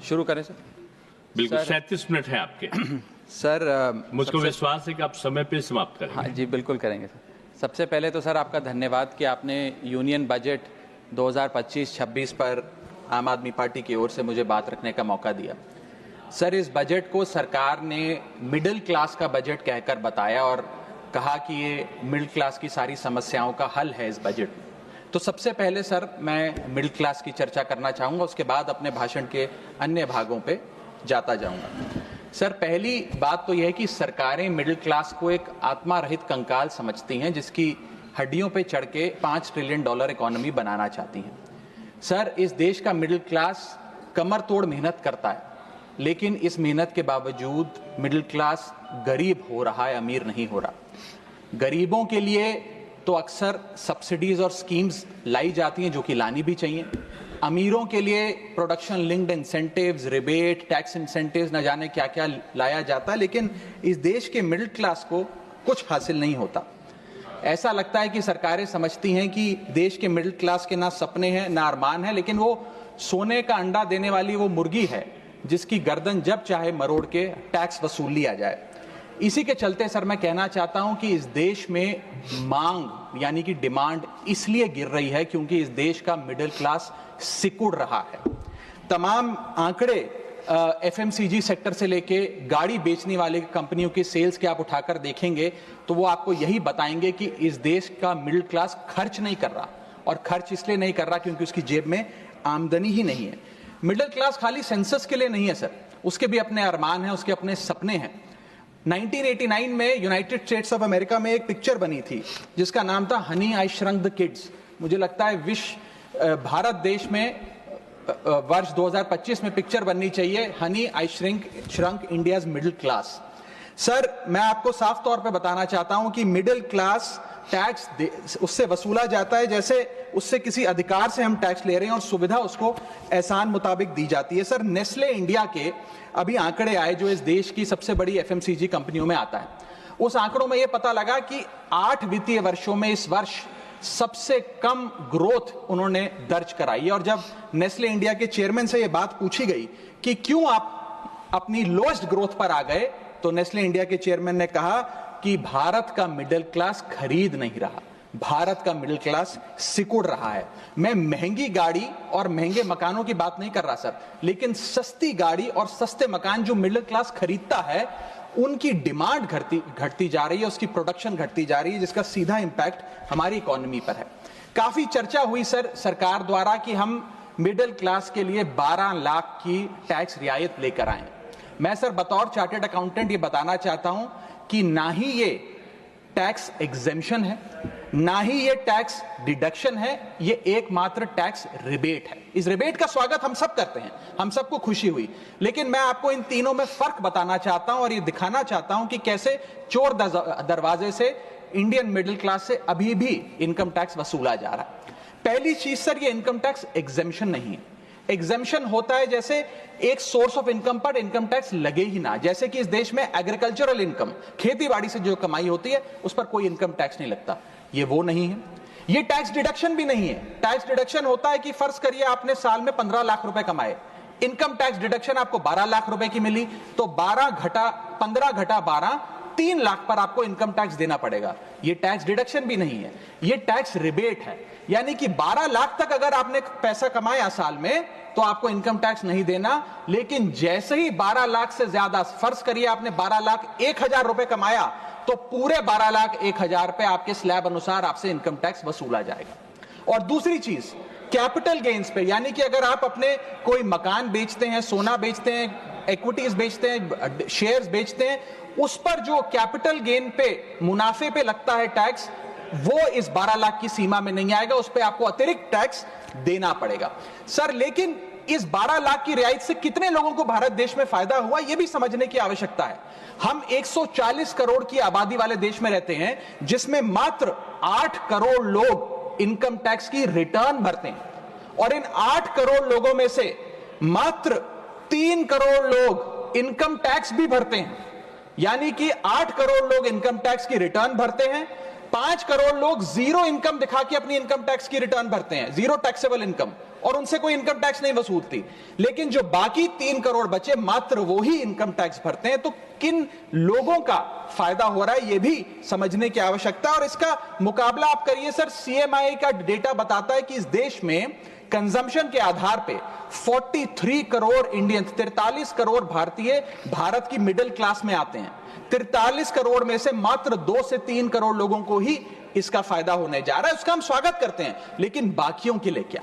शुरू करें सर? बिल्कुल 37 मिनट है आपके। सर मुझको विश्वास है कि आप समय पे समाप्त करेंगे। हाँ जी, बिल्कुल करेंगे सर। सबसे पहले तो सर आपका धन्यवाद कि आपने यूनियन बजट 2025-26 पर आम आदमी पार्टी की ओर से मुझे बात रखने का मौका दिया। सर, इस बजट को सरकार ने मिडिल क्लास का बजट कहकर बताया और कहा कि ये मिडिल क्लास की सारी समस्याओं का हल है इस बजट में। तो सबसे पहले सर मैं मिडिल क्लास की चर्चा करना चाहूँगा, उसके बाद अपने भाषण के अन्य भागों पे जाता जाऊँगा। सर, पहली बात तो यह है कि सरकारें मिडिल क्लास को एक आत्मा रहित कंकाल समझती हैं जिसकी हड्डियों पे चढ़ के $5 ट्रिलियन इकोनॉमी बनाना चाहती हैं। सर, इस देश का मिडिल क्लास कमर तोड़ मेहनत करता है, लेकिन इस मेहनत के बावजूद मिडिल क्लास गरीब हो रहा है, अमीर नहीं हो रहा। गरीबों के लिए तो अक्सर सब्सिडीज और स्कीम्स लाई जाती हैं जो कि लानी भी चाहिए। अमीरों के लिए production linked incentives, rebate, tax incentives, न जाने क्या क्या लाया जाता है, लेकिन इस देश के मिडिल क्लास को कुछ हासिल नहीं होता। ऐसा लगता है कि सरकारें समझती हैं कि देश के मिडिल क्लास के ना सपने हैं ना अरमान है, लेकिन वो सोने का अंडा देने वाली वो मुर्गी है जिसकी गर्दन जब चाहे मरोड़ के टैक्स वसूल लिया जाए। इसी के चलते सर मैं कहना चाहता हूं कि इस देश में मांग यानी कि डिमांड इसलिए गिर रही है क्योंकि इस देश का मिडिल क्लास सिकुड़ रहा है। तमाम आंकड़े एफएमसीजी सेक्टर से लेके गाड़ी बेचने वाले कंपनियों की सेल्स के आप उठाकर देखेंगे तो वो आपको यही बताएंगे कि इस देश का मिडिल क्लास खर्च नहीं कर रहा, और खर्च इसलिए नहीं कर रहा क्योंकि उसकी जेब में आमदनी ही नहीं है। मिडिल क्लास खाली सेंसस के लिए नहीं है सर, उसके भी अपने अरमान हैं, उसके अपने सपने हैं। 1989 में यूनाइटेड स्टेट्स ऑफ अमेरिका में एक पिक्चर बनी थी जिसका नाम था Honey I shrunk the kids. मुझे लगता है भारत देश में वर्ष 2025 में पिक्चर बननी चाहिए honey I shrunk India's middle class. Sir, मैं आपको साफ तौर पे बताना चाहता हूं कि मिडिल क्लास टैक्स उससे वसूला जाता है जैसे उससे किसी अधिकार से हम टैक्स ले रहे हैं और सुविधा उसको एहसान मुताबिक दी जाती है। सर, नेस्ले इंडिया के अभी आंकड़े आए जो इस देश की सबसे बड़ी एफएमसीजी कंपनियों में आता है। उस आंकड़ों में यह पता लगा कि 8 वित्तीय वर्षों में इस वर्ष सबसे कम ग्रोथ उन्होंने दर्ज कराई। और जब नेस्ले इंडिया के चेयरमैन से यह बात पूछी गई कि क्यों आप अपनी लोएस्ट ग्रोथ पर आ गए, तो नेस्ले इंडिया के चेयरमैन ने कहा कि भारत का मिडिल क्लास खरीद नहीं रहा, भारत का मिडिल क्लास सिकुड़ रहा है। मैं महंगी गाड़ी और महंगे मकानों की बात नहीं कर रहा सर, लेकिन सस्ती गाड़ी और सस्ते मकान जो मिडिल क्लास खरीदता है उनकी डिमांड घटती जा रही है, उसकी प्रोडक्शन घटती जा रही है, जिसका सीधा इंपैक्ट हमारी इकोनॉमी पर है। काफी चर्चा हुई सर सरकार द्वारा कि हम मिडिल क्लास के लिए 12 लाख की टैक्स रियायत लेकर आए। मैं सर बतौर चार्टर्ड अकाउंटेंट ये बताना चाहता हूं कि ना ही ये टैक्स एग्जेम्पशन है, ना ही ये टैक्स डिडक्शन है, ये एकमात्र टैक्स रिबेट है। इस रिबेट का स्वागत हम सब करते हैं, हम सबको खुशी हुई, लेकिन मैं आपको इन तीनों में फर्क बताना चाहता हूं और ये दिखाना चाहता हूं कि कैसे चोर दरवाजे से इंडियन मिडिल क्लास से अभी भी इनकम टैक्स वसूला जा रहा है। पहली चीज सर, ये इनकम टैक्स एग्जेम्पशन नहीं है। एग्जेम्पशन होता है जैसे एक सोर्स ऑफ इनकम पर इनकम टैक्स लगे ही ना, जैसे कि इस देश में एग्रीकल्चरल इनकम, खेती बाड़ी से जो कमाई होती है उस पर कोई इनकम टैक्स नहीं लगता। ये वो नहीं है। ये टैक्स डिडक्शन भी नहीं है। टैक्स डिडक्शन होता है कि फर्ज करिए आपने साल में 15 लाख रुपए कमाए, इनकम टैक्स डिडक्शन आपको 12 लाख रुपए की मिली, तो 15 घटा 12 3 लाख पर आपको इनकम टैक्स देना पड़ेगा। ये टैक्स डिडक्शन भी नहीं है, ये टैक्स रिबेट है। यानी कि 12 लाख तक अगर आपने पैसा कमाया साल में तो आपको इनकम टैक्स नहीं देना, लेकिन जैसे ही 12 लाख से ज्यादा, फर्ज करिए आपने 12 लाख 1,000 रुपए कमाया, तो पूरे 12 लाख 1,000 पे आपके स्लैब अनुसार आपसे इनकम टैक्स वसूला जाएगा। और दूसरी चीज, कैपिटल गेन्स पे, यानी कि अगर आप अपने कोई मकान बेचते हैं, सोना बेचते हैं, इक्विटीज बेचते हैं, शेयर्स बेचते हैं, उस पर जो कैपिटल गेन पे, मुनाफे पे लगता है टैक्स, वो इस 12 लाख की सीमा में नहीं आएगा, उस पे आपको अतिरिक्त टैक्स देना पड़ेगा। सर, लेकिन इस 12 लाख की रियायत से कितने लोगों को भारत देश में फायदा हुआ, यह भी समझने की आवश्यकता है। हम 140 करोड़ की आबादी वाले देश में रहते हैं जिसमें मात्र 8 करोड़ लोग इनकम टैक्स की रिटर्न भरते हैं, और इन 8 करोड़ लोगों में से मात्र 3 करोड़ लोग इनकम टैक्स भी भरते हैं। यानी कि 8 करोड़ लोग इनकम टैक्स की रिटर्न भरते हैं, 5 करोड़ लोग जीरो इनकम दिखा के अपनी इनकम टैक्स की रिटर्न भरते हैं, जीरो टैक्सेबल इनकम, और उनसे कोई इनकम टैक्स नहीं वसूलती, लेकिन जो बाकी 3 करोड़ बचे मात्र वो ही इनकम टैक्स भरते हैं। तो किन लोगों का फायदा हो रहा है ये भी समझने की आवश्यकता है। और इसका मुकाबला आप करिए सर, सीएमआई का डेटा बताता है कि इस देश में कंजम्पशन के आधार पे 43 करोड़ इंडियन, 43 करोड़ भारतीय भारत की मिडिल क्लास में आते हैं। 43 करोड़ में से मात्र 2 से 3 करोड़ लोगों को ही इसका फायदा होने जा रहा है। उसका हम स्वागत करते हैं, लेकिन बाकियों के लिए क्या?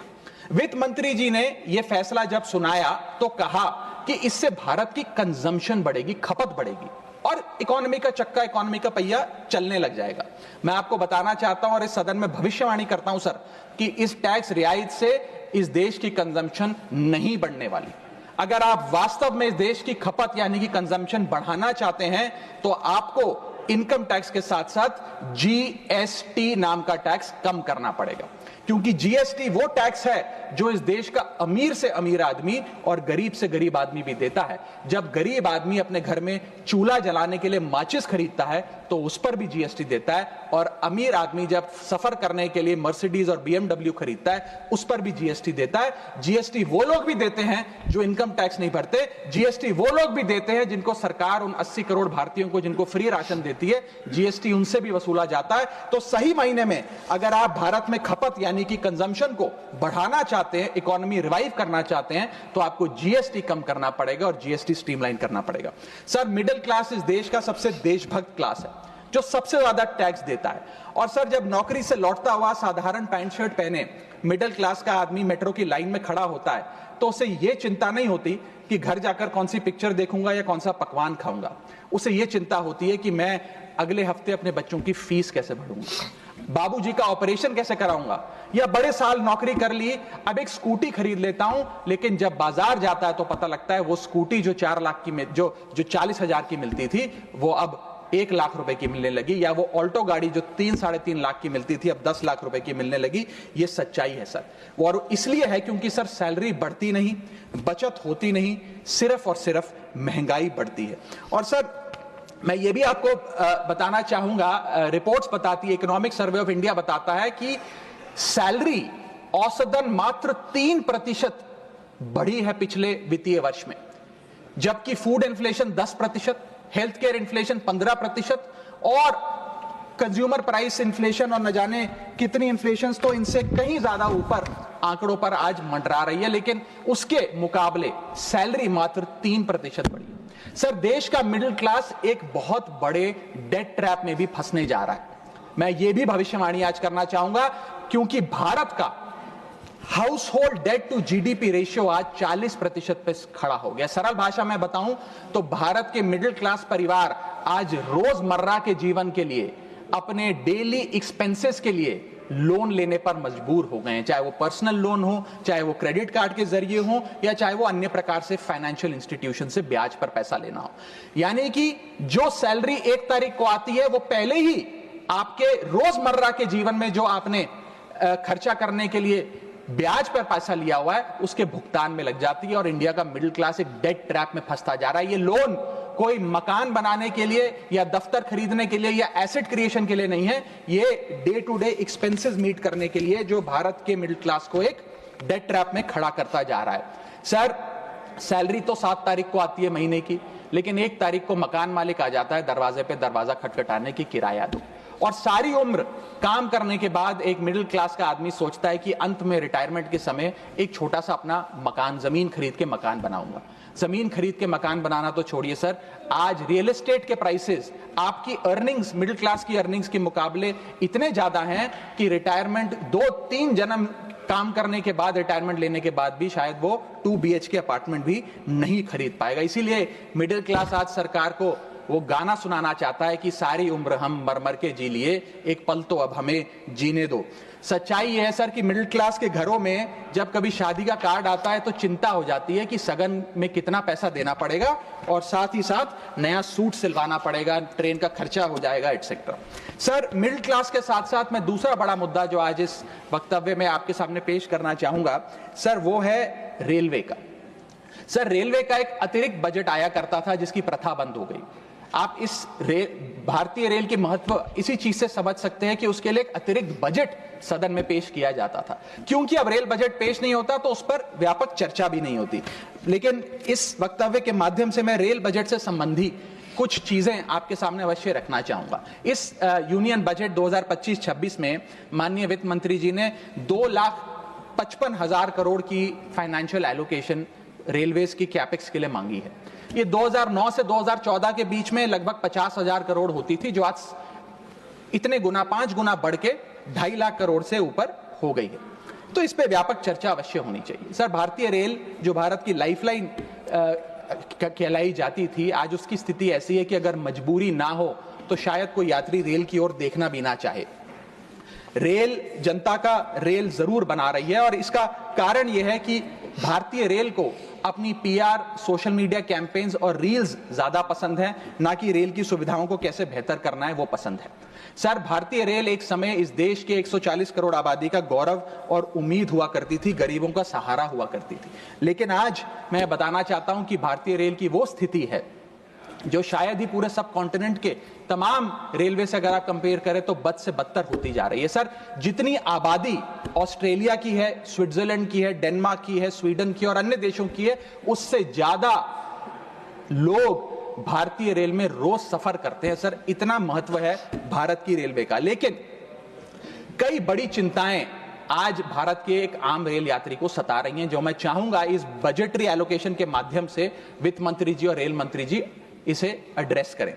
वित्त मंत्री जी ने यह फैसला जब सुनाया तो कहा कि इससे भारत की कंजम्पशन बढ़ेगी, खपत बढ़ेगी और इकोनॉमी का चक्का, इकोनॉमी का पहिया चलने लग जाएगा। मैं आपको बताना चाहता हूं और इस सदन में भविष्यवाणी करता हूं सर कि इस टैक्स रियायत से इस देश की कंजम्पशन नहीं बढ़ने वाली। अगर आप वास्तव में इस देश की खपत यानी कि कंजम्पशन बढ़ाना चाहते हैं तो आपको इनकम टैक्स के साथ साथ जीएसटी नाम का टैक्स कम करना पड़ेगा, क्योंकि जीएसटी वो टैक्स है जो इस देश का अमीर से अमीर आदमी और गरीब से गरीब आदमी भी देता है। जब गरीब आदमी अपने घर में चूल्हा जलाने के लिए माचिस खरीदता है तो उस पर भी जीएसटी देता है, और अमीर आदमी जब सफर करने के लिए मर्सिडीज और बीएमडब्ल्यू खरीदता है उस पर भी जीएसटी देता है। जीएसटी वो लोग भी देते हैं जो इनकम टैक्स नहीं भरते, जीएसटी वो लोग भी देते हैं जिनको सरकार, उन 80 करोड़ भारतीयों को जिनको फ्री राशन देती है, जीएसटी उनसे भी वसूला जाता है। तो सही मायने में अगर आप भारत में खपत यानी कि कंजम्पशन को बढ़ाना चाहते हैं, इकोनॉमी रिवाइव करना चाहते हैं, तो आपको जीएसटी कम करना पड़ेगा और जीएसटी स्ट्रीमलाइन करना पड़ेगा। सर, मिडिल क्लास इस देश का सबसे देशभक्त क्लास है जो सबसे ज्यादा टैक्स देता है। और सर, जब नौकरी से लौटता हुआ साधारण पैंट शर्ट पहने मिडिल क्लास का आदमी मेट्रो की लाइन में खड़ा होता है तो उसे यह चिंता नहीं होती कि घर जाकर कौन सी पिक्चर देखूंगा या कौन सा पकवान खाऊंगा। उसे यह चिंता होती है कि मैं अगले हफ्ते अपने बच्चों की फीस कैसे भरूंगा, बाबूजी का ऑपरेशन कैसे कराऊंगा, या बड़े साल नौकरी कर ली, अब एक स्कूटी खरीद लेता हूं। लेकिन जब बाजार जाता है तो पता लगता है वो स्कूटी जो 4 लाख की जो 40,000 की मिलती थी वो अब 1 लाख रुपए की मिलने लगी, या वो ऑल्टो गाड़ी जो 3-3.5 लाख की मिलती थी अब 10 लाख रुपए की मिलने लगी। ये सच्चाई है सर, और इसलिए है क्योंकि सर सैलरी बढ़ती नहीं, बचत होती नहीं, सिर्फ और सिर्फ महंगाई बढ़ती है। और सर, मैं ये भी आपको बताना चाहूंगा, रिपोर्ट्स बताती है, इकोनॉमिक सर्वे ऑफ इंडिया बताता है कि सैलरी औसतन मात्र 3% बढ़ी है पिछले वित्तीय वर्ष में, जबकि food inflation 10%, health care inflation 15% और कंज्यूमर प्राइस इन्फ्लेशन और न जाने कितनी इन्फ्लेशन तो इनसे कहीं ज्यादा ऊपर आंकड़ों पर आज मंडरा रही है, लेकिन उसके मुकाबले सैलरी मात्र 3% बढ़ी। सर, देश का मिडिल क्लास एक बहुत बड़े डेट ट्रैप में भी फंसने जा रहा है। मैं ये भी भविष्यवाणी आज करना चाहूंगा, क्योंकि भारत का household debt to GDP ratio आज 40% पे खड़ा हो गया। सरल भाषा में बताऊं तो भारत के मिडिल क्लास परिवार आज रोजमर्रा के जीवन के लिए, अपने डेली एक्सपेंसेस के लिए लोन लेने पर मजबूर हो गए हैं, चाहे वो पर्सनल लोन हो, चाहे वो क्रेडिट कार्ड के जरिए हो, या चाहे वो अन्य प्रकार से फाइनेंशियल इंस्टीट्यूशन से ब्याज पर पैसा लेना हो। यानी कि जो सैलरी 1 तारीख को आती है वो पहले ही आपके रोजमर्रा के जीवन में जो आपने खर्चा करने के लिए ब्याज पर पैसा लिया हुआ है उसके भुगतान में लग जाती है, और इंडिया का मिडिल क्लास एक डेट ट्रैप में फंसता जा रहा है। ये लोन कोई मकान बनाने के लिए या दफ्तर खरीदने के लिए या एसेट क्रिएशन के लिए नहीं है, ये day to day expenses meet करने के लिए, जो भारत के मिडिल क्लास को एक डेट ट्रैप में खड़ा करता जा रहा है। सर, सैलरी तो 7 तारीख को आती है महीने की, लेकिन 1 तारीख को मकान मालिक आ जाता है दरवाजे पे दरवाजा खटखटाने की किराया दो। और सारी उम्र काम करने के बाद एक मिडिल क्लास का आदमी सोचता है कि अंत में रिटायरमेंट के समय एक छोटा सा अपना मकान, जमीन खरीद के मकान बनाऊंगा। जमीन खरीद के मकान बनाना तो छोड़िए सर, आज रियल एस्टेट के प्राइसेस, आपकी अर्निंग्स, मिडिल क्लास की अर्निंग्स के मुकाबले इतने ज्यादा हैं कि रिटायरमेंट 2-3 जन्म काम करने के बाद, रिटायरमेंट लेने के बाद भी शायद वो 2 BHK अपार्टमेंट भी नहीं खरीद पाएगा। इसीलिए मिडिल क्लास आज सरकार को वो गाना सुनाना चाहता है कि सारी उम्र हम मर मर के जी लिए, एक पल तो अब हमें जीने दो। सच्चाई यह है सर कि मिडिल क्लास के घरों में जब कभी शादी का कार्ड आता है तो चिंता हो जाती है कि सगन में कितना पैसा देना पड़ेगा, और साथ ही साथ नया सूट सिलवाना पड़ेगा, ट्रेन का खर्चा हो जाएगा, एटसेट्रा। सर, मिडिल क्लास के साथ साथ मैं दूसरा बड़ा मुद्दा जो आज इस वक्तव्य में आपके सामने पेश करना चाहूंगा सर, वो है रेलवे का। सर, रेलवे का एक अतिरिक्त बजट आया करता था जिसकी प्रथा बंद हो गई। आप इस भारतीय रेल के महत्व इसी चीज से समझ सकते हैं कि उसके लिए एक अतिरिक्त बजट सदन में पेश किया जाता था। क्योंकि अब रेल बजट पेश नहीं होता तो उस पर व्यापक चर्चा भी नहीं होती। लेकिन इस वक्तव्य के माध्यम से मैं रेल बजट से संबंधी कुछ चीजें आपके सामने अवश्य रखना चाहूंगा। इस यूनियन बजट 2025-26 में माननीय वित्त मंत्री जी ने 2,55,000 करोड़ की फाइनेंशियल एलोकेशन रेलवेज की कैपेक्स के लिए मांगी है। ये 2009 से 2014 के बीच में लगभग 50,000 करोड़ होती थी, जो आज इतने गुना 5 गुना बढ़ के 2.5 लाख करोड़ से ऊपर हो गई है। तो इस पे व्यापक चर्चा अवश्य होनी चाहिए। सर, भारतीय रेल जो भारत की लाइफलाइन कहलाई जाती थी, आज उसकी स्थिति ऐसी है कि अगर मजबूरी ना हो तो शायद कोई यात्री रेल की ओर देखना भी ना चाहे। रेल जनता का रेल जरूर बना रही है और इसका कारण यह है कि भारतीय रेल को अपनी पीआर, सोशल मीडिया कैंपेन्स और रील्स ज्यादा पसंद है, ना कि रेल की सुविधाओं को कैसे बेहतर करना है वो पसंद है। सर, भारतीय रेल एक समय इस देश के 140 करोड़ आबादी का गौरव और उम्मीद हुआ करती थी, गरीबों का सहारा हुआ करती थी। लेकिन आज मैं बताना चाहता हूं कि भारतीय रेल की वो स्थिति है जो शायद ही पूरे सब कॉन्टिनेंट के तमाम रेलवे से अगर आप कंपेयर करें तो बद से बदतर होती जा रही है। सर, जितनी आबादी ऑस्ट्रेलिया की है, स्विट्जरलैंड की है, डेनमार्क की है, स्वीडन की और अन्य देशों की है, उससे ज्यादा लोग भारतीय रेल में रोज सफर करते हैं। सर, इतना महत्व है भारत की रेलवे का। लेकिन कई बड़ी चिंताएं आज भारत के एक आम रेल यात्री को सता रही हैं, जो मैं चाहूंगा इस बजटरी एलोकेशन के माध्यम से वित्त मंत्री जी और रेल मंत्री जी इसे एड्रेस करें।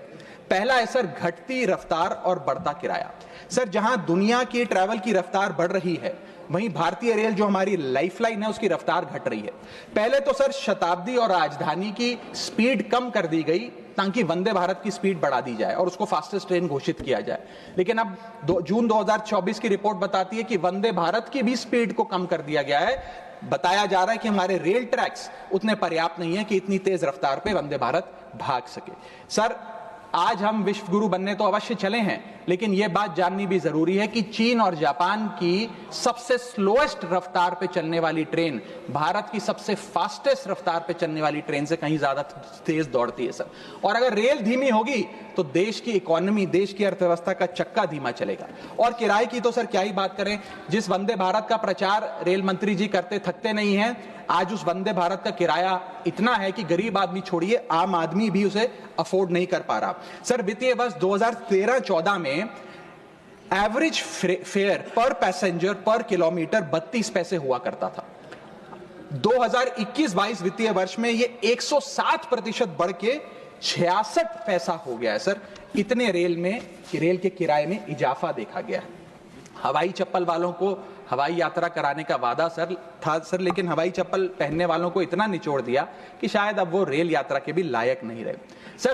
पहला है सर, घटती रफ्तार और बढ़ता किराया। सर, जहां दुनिया की ट्रैवल की रफ्तार बढ़ रही है, वहीं भारतीय रेल जो हमारी लाइफलाइन है उसकी रफ्तार घट रही है। पहले तो सर शताब्दी और राजधानी की स्पीड कम कर दी गई ताकि वंदे भारत की स्पीड बढ़ा दी जाए और उसको फास्टेस्ट ट्रेन घोषित किया जाए। लेकिन अब जून 2024 की रिपोर्ट बताती है कि वंदे भारत की भी स्पीड को कम कर दिया गया है। बताया जा रहा है कि हमारे रेल ट्रैक्स उतने पर्याप्त नहीं है कि इतनी तेज रफ्तार पे वंदे भारत भाग सके। सर, आज हम विश्व गुरु बनने तो अवश्य चले हैं, लेकिन यह बात जाननी भी जरूरी है कि चीन और जापान की सबसे स्लोएस्ट रफ्तार पे चलने वाली ट्रेन भारत की सबसे फास्टेस्ट रफ्तार पे चलने वाली ट्रेन से कहीं ज्यादा तेज दौड़ती है सर। और अगर रेल धीमी होगी तो देश की इकोनॉमी, देश की अर्थव्यवस्था का चक्का धीमा चलेगा। और किराए की तो सर क्या ही बात करें, जिस वंदे भारत का प्रचार रेल मंत्री जी करते थकते नहीं हैं, आज उस वंदे भारत का किराया इतना है कि गरीब आदमी छोड़िए, आम आदमी भी उसे अफोर्ड नहीं कर पा रहा। सर, वित्तीय वर्ष 2013-14 में एवरेज फेयर पर पैसेंजर पर किलोमीटर 32 पैसे हुआ करता था। 2021-22 वित्तीय वर्ष में ये 107% बढ़ के 66 पैसा हो गया है। सर, इतने रेल के किराए में इजाफा देखा गया है। हवाई चप्पल वालों को हवाई यात्रा कराने का वादा था सर, लेकिन हवाई चप्पल पहनने वालों को इतना निचोड़ दिया कि शायद अब वो रेल यात्रा के भी लायक नहीं रहे। सर,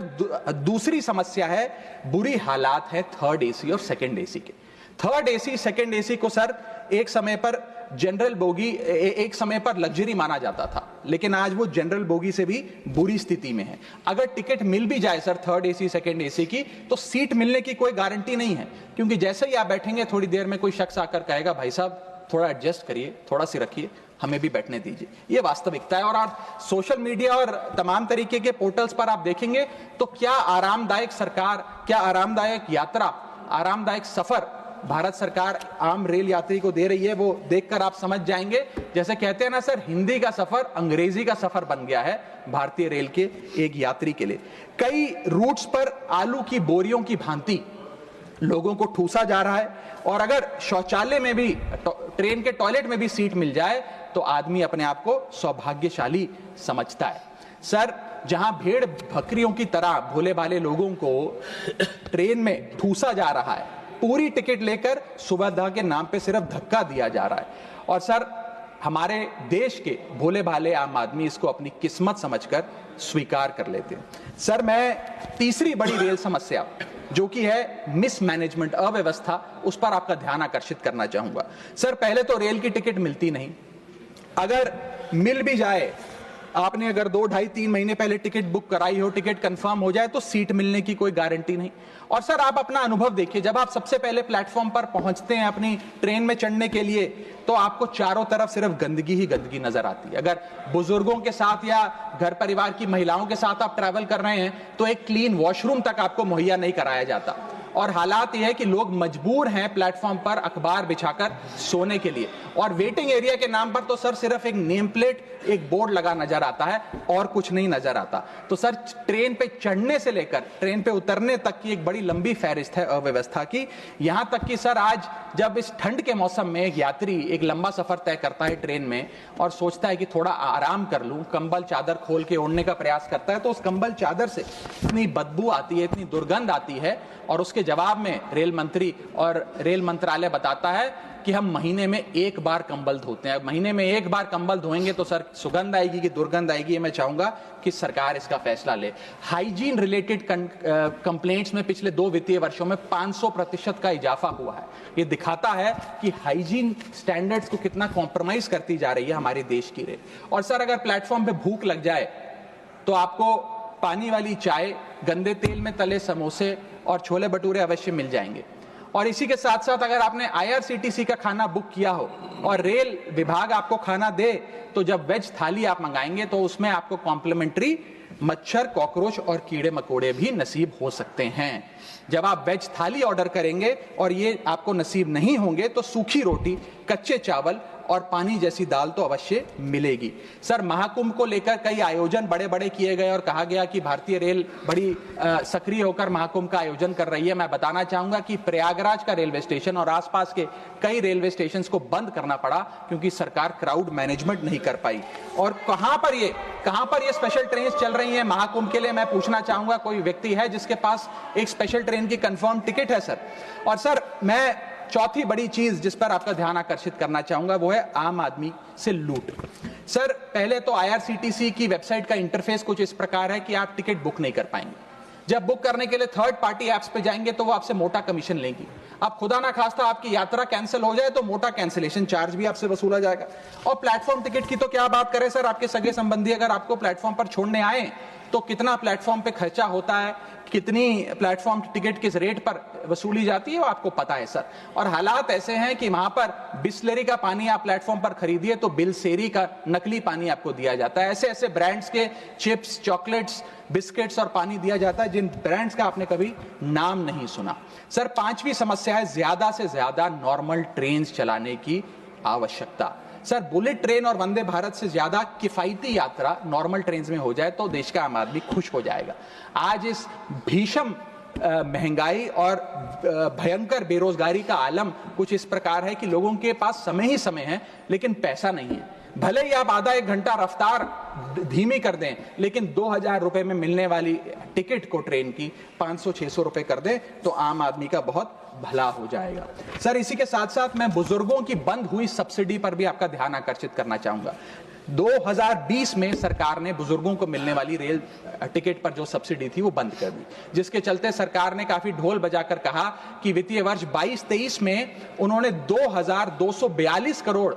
दूसरी समस्या है, बुरी हालात है थर्ड एसी और सेकंड एसी के। थर्ड एसी, सेकंड एसी को सर एक समय पर जनरल बोगी, एक समय पर लग्जरी माना जाता था, लेकिन आज वो जनरल बोगी से भी बुरी स्थिति में है। अगर टिकट मिल भी जाए sir third AC, second AC की, तो सीट मिलने की कोई गारंटी नहीं है, क्योंकि जैसे ही आप बैठेंगे थोड़ी देर में कोई शख्स आकर कहेगा, भाई साहब थोड़ा एडजस्ट करिए, थोड़ा सी रखिए, हमें भी बैठने दीजिए। ये वास्तविकता है। और आप सोशल मीडिया और तमाम तरीके के पोर्टल्स पर आप देखेंगे तो क्या आरामदायक सरकार, क्या आरामदायक यात्रा, आरामदायक सफर भारत सरकार आम रेल यात्री को दे रही है, वो देखकर आप समझ जाएंगे। जैसे कहते हैं ना सर, हिंदी का सफर अंग्रेजी का सफर बन गया है भारतीय रेल के एक यात्री के लिए। कई रूट्स पर आलू की बोरियों की भांति लोगों को ठूसा जा रहा है, और अगर शौचालय में भी, ट्रेन के टॉयलेट में भी सीट मिल जाए तो आदमी अपने आप को सौभाग्यशाली समझता है। सर, जहां भेड़ बकरियों की तरह भोले भाले लोगों को ट्रेन में ठूसा जा रहा है, पूरी टिकट लेकर सुविधा के नाम पे सिर्फ धक्का दिया जा रहा है, और सर हमारे देश के भोले भाले आम आदमी इसको अपनी किस्मत समझकर स्वीकार कर लेते हैं। सर, मैं तीसरी बड़ी रेल समस्या जो कि है मिसमैनेजमेंट, अव्यवस्था, उस पर आपका ध्यान आकर्षित करना चाहूंगा। सर, पहले तो रेल की टिकट मिलती नहीं, अगर मिल भी जाए आपने अगर 2, 2.5, 3 महीने पहले टिकट बुक कराई हो, टिकट कंफर्म हो जाए तो सीट मिलने की कोई गारंटी नहीं। और सर आप अपना अनुभव देखिए, जब आप सबसे पहले प्लेटफॉर्म पर पहुंचते हैं अपनी ट्रेन में चढ़ने के लिए, तो आपको चारों तरफ सिर्फ गंदगी ही गंदगी नजर आती है। अगर बुजुर्गों के साथ या घर परिवार की महिलाओं के साथ आप ट्रैवल कर रहे हैं तो एक क्लीन वॉशरूम तक आपको मुहैया नहीं कराया जाता। और हालात यह है कि लोग मजबूर हैं प्लेटफॉर्म पर अखबार बिछाकर सोने के लिए, और वेटिंग एरिया के नाम पर तो सर सिर्फ एक नेम प्लेट, एक बोर्ड लगा नजर आता है और कुछ नहीं नजर आता। तो सर ट्रेन पे चढ़ने से लेकर ट्रेन पे उतरने तक की एक बड़ी लंबी फहरिस्त है अव्यवस्था की। यहां तक कि सर आज जब इस ठंड के मौसम में एक यात्री एक लंबा सफर तय करता है ट्रेन में और सोचता है कि थोड़ा आराम कर लूं, कंबल चादर खोल के ओढ़ने का प्रयास करता है, तो उस कंबल चादर से इतनी बदबू आती है, इतनी दुर्गंध आती है, और उसके जवाब में रेल मंत्री और रेल मंत्रालय बताता है कि हम महीने में 1 बार कंबल धोते हैं। महीने में 1 बार कंबल धोएंगे तो सर सुगंध आएगी कि दुर्गंध आएगी, मैं चाहूंगा कि सरकार इसका फैसला ले। हाइजीन रिलेटेड कंप्लेंट्स में पिछले 2 वित्तीय वर्षों में 500% का इजाफा हुआ है। ये दिखाता है कि हाइजीन स्टैंडर्ड्स को कितना कॉम्प्रोमाइज करती जा रही है हमारे देश की रेल। और सर अगर प्लेटफॉर्म पे भूख लग जाए तो आपको पानी वाली चाय, गंदे तेल में तले समोसे और छोले भटूरे अवश्य मिल जाएंगे। और इसी के साथ साथ अगर आपने IRCTC का खाना बुक किया हो और रेल विभाग आपको खाना दे, तो जब वेज थाली आप मंगाएंगे तो उसमें आपको कॉम्प्लीमेंट्री मच्छर, कॉकरोच और कीड़े मकोड़े भी नसीब हो सकते हैं। जब आप वेज थाली ऑर्डर करेंगे और ये आपको नसीब नहीं होंगे तो सूखी रोटी, कच्चे चावल और पानी जैसी दाल तो अवश्य मिलेगी। सर महाकुंभ को लेकर कई आयोजन बड़े बड़े किए गए और कहा गया कि भारतीय रेल बड़ी सक्रिय होकर महाकुंभ का आयोजन कर रही है। मैं बताना चाहूंगा कि प्रयागराज का रेलवे स्टेशन और आसपास के कई रेलवे स्टेशन को बंद करना पड़ा क्योंकि सरकार क्राउड मैनेजमेंट नहीं कर पाई। और कहां पर ये स्पेशल ट्रेन चल रही है महाकुंभ के लिए, मैं पूछना चाहूंगा कोई व्यक्ति है जिसके पास एक स्पेशल ट्रेन की कंफर्म टिकट है सर? और सर मैं चौथी बड़ी चीज जिस पर आपका ध्यान आकर्षित करना चाहूंगा वो है आम आदमी से लूट। सर पहले तो IRCTC की वेबसाइट का इंटरफेस कुछ इस प्रकार है कि आप टिकट बुक नहीं कर पाएंगे। जब बुक करने के लिए थर्ड पार्टी एप्स पे जाएंगे तो वो आपसे मोटा कमीशन लेंगी। अब खुदा ना खास्ता आपकी यात्रा कैंसिल हो जाए तो मोटा कैंसिलेशन चार्ज भी आपसे वसूला जाएगा। और प्लेटफॉर्म टिकट की तो क्या बात करें सर, आपके सगे संबंधी अगर आपको प्लेटफॉर्म पर छोड़ने आए तो कितना प्लेटफॉर्म पे खर्चा होता है, कितनी प्लेटफॉर्म टिकट किस रेट पर वसूली जाती है वो आपको पता है सर। और हालात ऐसे हैं कि वहां पर बिस्लरी का पानी आप प्लेटफॉर्म पर खरीदिए तो बिलसेरी का नकली पानी आपको दिया जाता है। ऐसे ऐसे ब्रांड्स के चिप्स, चॉकलेट्स, बिस्किट्स और पानी दिया जाता है जिन ब्रांड्स का आपने कभी नाम नहीं सुना। सर 5वीं समस्या है ज्यादा से ज्यादा नॉर्मल ट्रेन चलाने की आवश्यकता। सर बुलेट ट्रेन और वंदे भारत से ज्यादा किफायती यात्रा नॉर्मल ट्रेन में हो जाए तो देश का आम आदमी खुश हो जाएगा। आज इस भीषण महंगाई और भयंकर बेरोजगारी का आलम कुछ इस प्रकार है कि लोगों के पास समय ही समय है लेकिन पैसा नहीं है। भले ही आप आधा 1 घंटा रफ्तार धीमी कर दें लेकिन 2000 रुपए में मिलने वाली टिकट को ट्रेन की 500-600 रुपए कर दें तो आम आदमी का बहुत भला हो जाएगा। सर इसी के साथ साथ मैं बुजुर्गों की बंद हुई सब्सिडी पर भी आपका ध्यान आकर्षित करना चाहूंगा। 2020 में सरकार ने बुजुर्गों को मिलने वाली रेल टिकट पर जो सब्सिडी थी वो बंद कर दी, जिसके चलते सरकार ने काफी ढोल बजाकर कहा कि वित्तीय वर्ष 22-23 में उन्होंने 2242 करोड़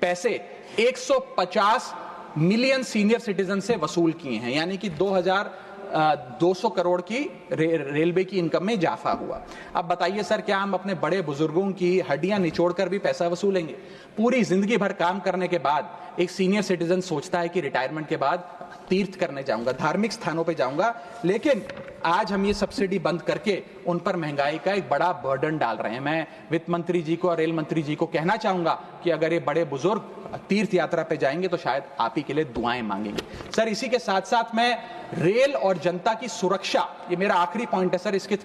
पैसे 150 मिलियन सीनियर सिटीजन से वसूल किए हैं, यानी कि 2200 करोड़ की रेलवे की इनकम में इजाफा हुआ। अब बताइए सर, क्या हम अपने बड़े बुजुर्गों की हड्डियां निचोड़कर भी पैसा वसूलेंगे? पूरी जिंदगी भर काम करने के बाद एक सीनियर सिटीजन सोचता है कि रिटायरमेंट के बाद तीर्थ करने जाऊंगा, धार्मिक स्थानों पे जाऊंगा, लेकिन आज हम ये सब्सिडी बंद करके उन पर महंगाई का एक बड़ा बर्डन डाल रहे हैं। मैं वित्त मंत्री जी को और रेल मंत्री जी को कहना चाहूंगा कि अगर ये बड़े बुजुर्ग तीर्थ यात्रा पे जाएंगे तो शायद आप ही के लिए दुआएं मांगेंगे। सर इसी के साथ साथ मैं रेल और जनता की सुरक्षा, ये मेरा आखिरी पॉइंट है सर, इसके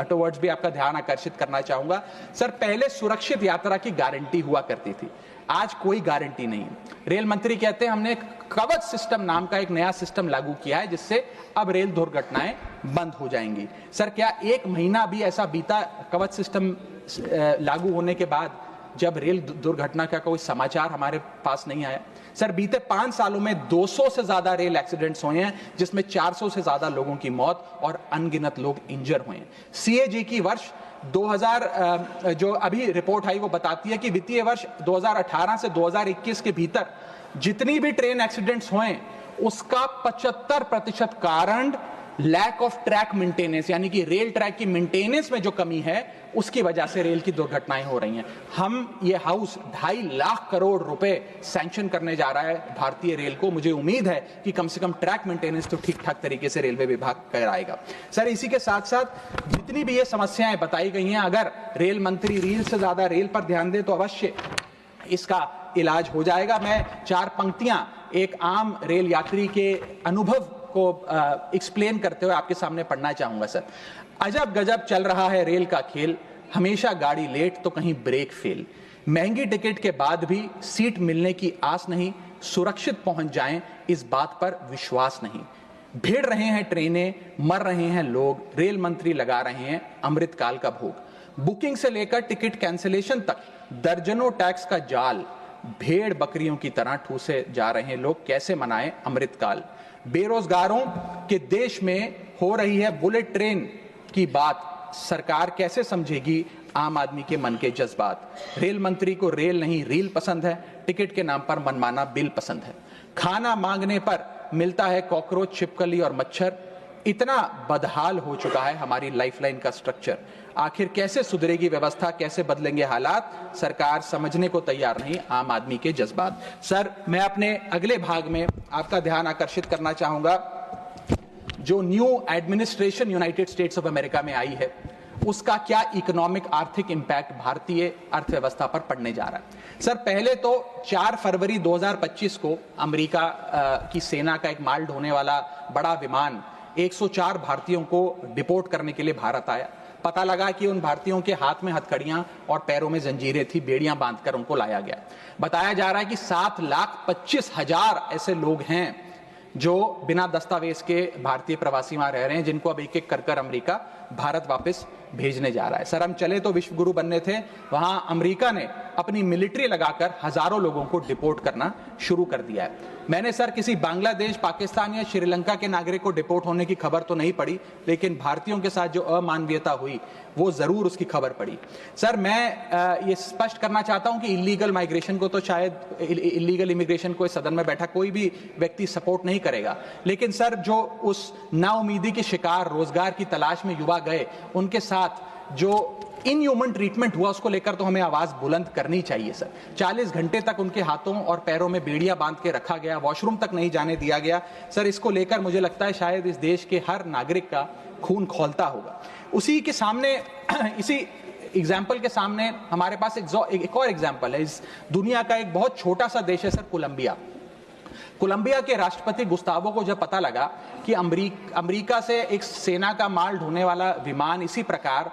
टुवर्ड्स भी आपका ध्यान आकर्षित करना चाहूंगा। सर पहले सुरक्षित यात्रा की गारंटी हुआ करती थी, आज कोई गारंटी नहीं। रेल मंत्री कहते हैं हमने कवच सिस्टम नाम का एक नया सिस्टम लागू किया है जिससे अब रेल दुर्घटनाएं बंद हो जाएंगी। सर क्या 1 महीना भी ऐसा बीता कवच सिस्टम लागू होने के बाद जब रेल दुर्घटना का कोई समाचार हमारे पास नहीं आया? सर बीते 5 सालों में 200 से ज्यादा रेल एक्सीडेंट्स हुए हैं जिसमें 400 से ज्यादा लोगों की मौत और अनगिनत लोग इंजर हुए हैं। CAG की वर्ष 2000 जो अभी रिपोर्ट आई वो बताती है कि वित्तीय वर्ष 2018 से 2021 के भीतर जितनी भी ट्रेन एक्सीडेंट्स हुए उसका 75% कारण लैक ऑफ ट्रैक मेंटेनेंस, यानी कि रेल ट्रैक की मेंटेनेंस में जो कमी है उसकी वजह से रेल की दुर्घटनाएं हो रही हैं। हम ये हाउस 2.5 लाख करोड़ रुपए सैंक्शन करने जा रहा है भारतीय रेल को। मुझे उम्मीद है कि कम से कम ट्रैक मेंटेनेंस तो ठीक ठाक तरीके से रेलवे विभाग कराएगा। सर, इसी के साथ साथ जितनी भी ये समस्याएं बताई गई हैं, अगर रेल मंत्री रील से ज्यादा रेल पर ध्यान दे तो अवश्य इसका इलाज हो जाएगा। मैं 4 पंक्तियां एक आम रेल यात्री के अनुभव को एक्सप्लेन करते हुए आपके सामने पढ़ना चाहूंगा। सर, अजब गजब चल रहा है रेल का खेल, हमेशा गाड़ी लेट तो कहीं ब्रेक फेल, महंगी टिकट के बाद भी सीट मिलने की आस नहीं, सुरक्षित पहुंच जाएं इस बात पर विश्वास नहीं, भिड़ रहे हैं ट्रेनें, मर रहे हैं लोग, रेल मंत्री लगा रहे हैं अमृतकाल का भोग, बुकिंग से लेकर टिकट कैंसिलेशन तक दर्जनों टैक्स का जाल, भेड़ बकरियों की तरह ठूसे जा रहे हैं लोग, कैसे मनाएं अमृतकाल, बेरोजगारों के देश में हो रही है बुलेट ट्रेन की बात, सरकार कैसे समझेगी आम आदमी के मन के जज्बात, रेल मंत्री को रेल नहीं रील पसंद है, टिकट के नाम पर मनमाना बिल पसंद है, खाना मांगने पर मिलता है कॉकरोच, छिपकली और मच्छर, इतना बदहाल हो चुका है हमारी लाइफलाइन का स्ट्रक्चर, आखिर कैसे सुधरेगी व्यवस्था, कैसे बदलेंगे हालात, सरकार समझने को तैयार नहीं आम आदमी के जज्बात। सर, मैं अपने अगले भाग में आपका ध्यान आकर्षित करना चाहूंगा, जो new administration United states of America में आई है उसका क्या इकोनॉमिक आर्थिक इंपैक्ट भारतीय अर्थव्यवस्था पर पड़ने जा रहा है। सर, पहले तो 4 फरवरी 2025 को अमेरिका की सेना का एक माल ढोने वाला बड़ा विमान 104 भारतीयों को डिपोर्ट करने के लिए भारत आया। पता लगा कि उन भारतीयों के हाथ में हथकड़ियां और पैरों में जंजीरें थी, बेड़ियां बांधकर उनको लाया गया। बताया जा रहा है कि 7,25,000 ऐसे लोग हैं जो बिना दस्तावेज के भारतीय प्रवासी वहां रह रहे हैं, जिनको अब एक एक कर अमेरिका भारत वापस भेजने जा रहा है। सर, हम चले तो विश्व गुरु बनने थे, वहां अमेरिका ने अपनी मिलिट्री लगाकर हजारों लोगों को डिपोर्ट करना शुरू कर दिया है। मैंने सर किसी बांग्लादेश, पाकिस्तान या श्रीलंका के नागरिक को डिपोर्ट होने की खबर तो नहीं पड़ी, लेकिन भारतीयों के साथ जो अमानवीयता हुई वो जरूर उसकी खबर पड़ी। सर, मैं ये स्पष्ट करना चाहता हूं कि इलीगल माइग्रेशन को तो शायद इलीगल इमिग्रेशन को इस सदन में बैठा कोई भी व्यक्ति सपोर्ट नहीं करेगा, लेकिन सर जो उस नाउमीदी के शिकार रोजगार की तलाश में युवा गए, उनके साथ जो इनह्यूमन ट्रीटमेंट हुआ उसको लेकर तो हमें आवाज बुलंद करनी चाहिए। सर, 40 घंटे तक उनके हाथों और पैरों में बेड़ियां बांध के रखा गया, वॉशरूम तक नहीं जाने दिया गया। सर, इसको लेकर मुझे लगता है शायद इस देश के हर नागरिक का खून खौलता होगा। उसी के सामने इसी एग्जाम्पल के सामने हमारे पास एक और एग्जाम्पल है। इस दुनिया का एक बहुत छोटा सा देश है सर, कोलंबिया। कोलंबिया के राष्ट्रपति गुस्तावो को जब पता लगा कि अमेरिका से एक सेना का माल ढोने वाला विमान इसी प्रकार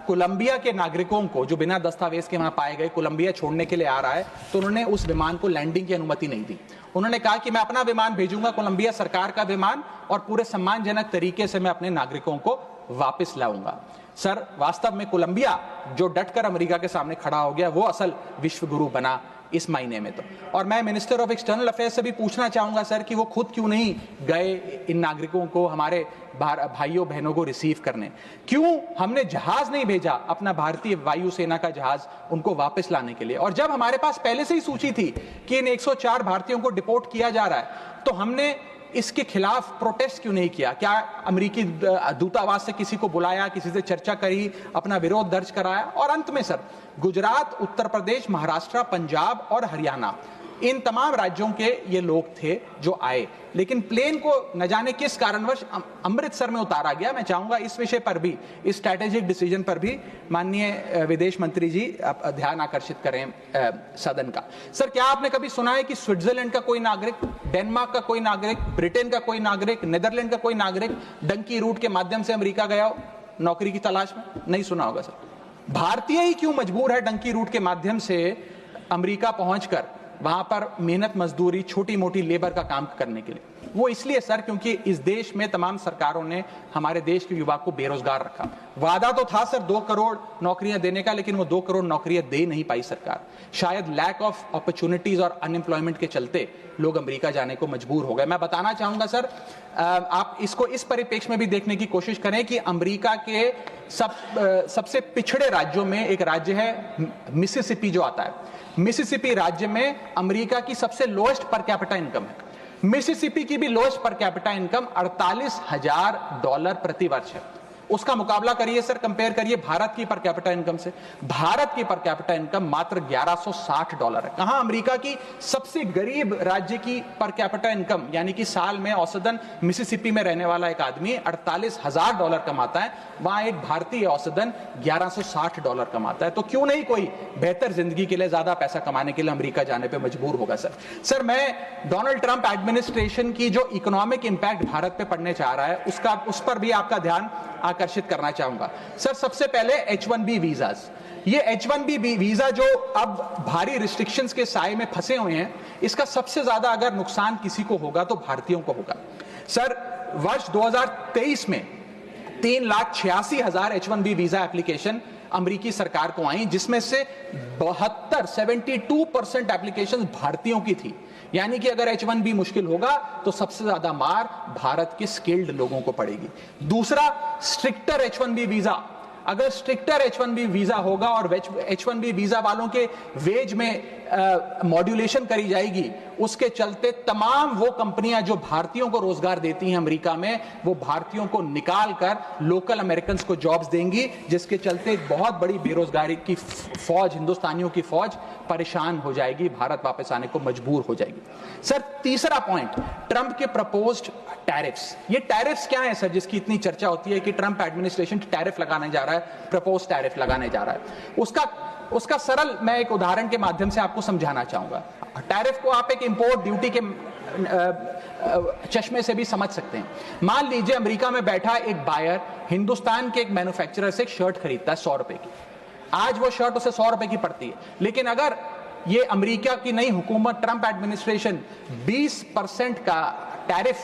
कोलंबिया के नागरिकों को जो बिना दस्तावेज के वहां पाए गए कोलंबिया छोड़ने के लिए आ रहा है, तो उन्होंने उस विमान को लैंडिंग की अनुमति नहीं दी। उन्होंने कहा कि मैं अपना विमान भेजूंगा, कोलंबिया सरकार का विमान, और पूरे सम्मानजनक तरीके से मैं अपने नागरिकों को वापस लाऊंगा। सर, वास्तव में कोलंबिया जो डटकर अमेरिका के सामने खड़ा हो गया, वो असल विश्व गुरु बना इस महीने में तो। और मैं मिनिस्टर ऑफ एक्सटर्नल अफेयर्स से भी पूछना चाहूंगा सर कि वो खुद क्यों नहीं गए इन नागरिकों को, हमारे भाइयों बहनों को रिसीव करने, क्यों हमने जहाज नहीं भेजा, अपना भारतीय वायुसेना का जहाज उनको वापस लाने के लिए। और जब हमारे पास पहले से ही सूची थी कि इन 104 भारतीयों को डिपोर्ट किया जा रहा है, तो हमने इसके खिलाफ प्रोटेस्ट क्यों नहीं किया? क्या अमेरिकी दूतावास से किसी को बुलाया, किसी से चर्चा करी, अपना विरोध दर्ज कराया? और अंत में सर, गुजरात, उत्तर प्रदेश, महाराष्ट्र, पंजाब और हरियाणा, इन तमाम राज्यों के ये लोग थे जो आए, लेकिन प्लेन को न जाने किस कारणवश अमृतसर में उतारा गया। मैं चाहूंगा इस विषय पर भी, इस स्ट्रैटेजिक डिसीजन पर भी माननीय विदेश मंत्री जी ध्यान आकर्षित करें सदन का। सर, क्या आपने कभी सुना है कि स्विट्जरलैंड का कोई नागरिक, डेनमार्क का कोई नागरिक, ब्रिटेन का कोई नागरिक, नीदरलैंड का कोई नागरिक डंकी रूट के माध्यम से अमेरिका गया हो नौकरी की तलाश में? नहीं सुना होगा सर। भारतीय ही क्यों मजबूर है डंकी रूट के माध्यम से अमेरिका पहुंचकर वहां पर मेहनत मजदूरी, छोटी मोटी लेबर का काम करने के लिए? वो इसलिए सर क्योंकि इस देश में तमाम सरकारों ने हमारे देश के युवा को बेरोजगार रखा। वादा तो था सर 2 करोड़ नौकरियां देने का, लेकिन वो 2 करोड़ नौकरियां दे नहीं पाई सरकार। शायद लैक ऑफ अपॉर्चुनिटीज और अनएम्प्लॉयमेंट के चलते लोग अमेरिका जाने को मजबूर हो गए। मैं बताना चाहूंगा सर, आप इसको इस परिप्रेक्ष्य में भी देखने की कोशिश करें कि अमेरिका के सबसे पिछड़े राज्यों में एक राज्य है मिसिसिपी जो आता है। मिसिसिपी राज्य में अमेरिका की सबसे लोएस्ट पर कैपिटा इनकम है। मिसिसिपी की भी लोएस्ट पर कैपिटा इनकम $48,000 प्रति वर्ष है। उसका मुकाबला करिए सर, कंपेयर करिए भारत की पर कैपिटा इनकम से। भारत की पर कैपिटा इनकम मात्र $1160 है। कहां अमेरिका की सबसे गरीब राज्य की पर कैपिटा इनकम, यानी कि साल में औसतन मिसिसिपी में रहने वाला एक आदमी $48,000 कमाता है, वहां एक भारतीय औसतन $1160 कमाता है। तो क्यों नहीं कोई बेहतर जिंदगी के लिए, ज्यादा पैसा कमाने के लिए अमेरिका जाने पर मजबूर होगा सर। मैं डोनाल्ड ट्रंप एडमिनिस्ट्रेशन की जो इकोनॉमिक इंपैक्ट भारत पे पड़ने जा रहा है उस पर भी आपका ध्यान आकर्षित करना चाहूंगा सर। सबसे पहले H1B वीजाज, ये H1B वीजा जो अब भारी रिस्ट्रिक्शंस के साए में फंसे हुए हैं, इसका सबसे ज्यादा अगर नुकसान किसी को होगा तो भारतीयों को होगा सर। वर्ष 2023 में 3,86,000 H1B वीजा एप्लीकेशन अमेरिकी सरकार को आई, जिसमें से 72% एप्लीकेशन भारतीयों की थी। यानी कि अगर H1B मुश्किल होगा तो सबसे ज्यादा मार भारत के स्किल्ड लोगों को पड़ेगी। दूसरा, स्ट्रिक्टर H1B वीजा, अगर स्ट्रिक्टर H1B वीजा होगा और H1B वीजा वालों के वेज में मॉड्यूलेशन करी जाएगी, उसके चलते तमाम वो कंपनियां जो भारतीयों को रोजगार देती हैं अमेरिका में, वो भारतीयों को निकाल कर लोकल अमेरिकन्स को जॉब्स देंगी, जिसके चलते एक बहुत बड़ी बेरोजगारी की फौज, हिंदुस्तानियों की फौज परेशान हो जाएगी, भारत वापस आने को मजबूर हो जाएगी। सर, तीसरा पॉइंट, ट्रंप के प्रपोज्ड टैरिफ्स। ये टैरिफ्स क्या है सर, जिसकी इतनी चर्चा होती है कि ट्रंप एडमिनिस्ट्रेशन टैरिफ लगाने जा रहा है, प्रपोज टैरिफ लगाने जा रहा है। उसका सरल मैं एक उदाहरण के माध्यम से आपको समझाना चाहूंगा। टैरिफ को आप एक इंपोर्ट ड्यूटी के चश्मे से भी समझ सकते हैं। मान लीजिए अमेरिका में बैठा एक बायर हिंदुस्तान के एक मैन्युफैक्चरर से एक शर्ट खरीदता है 100 रुपए की। आज वो शर्ट उसे 100 रुपए की पड़ती है, लेकिन अगर ये अमेरिका की नई हुकूमत, ट्रंप एडमिनिस्ट्रेशन 20% का टैरिफ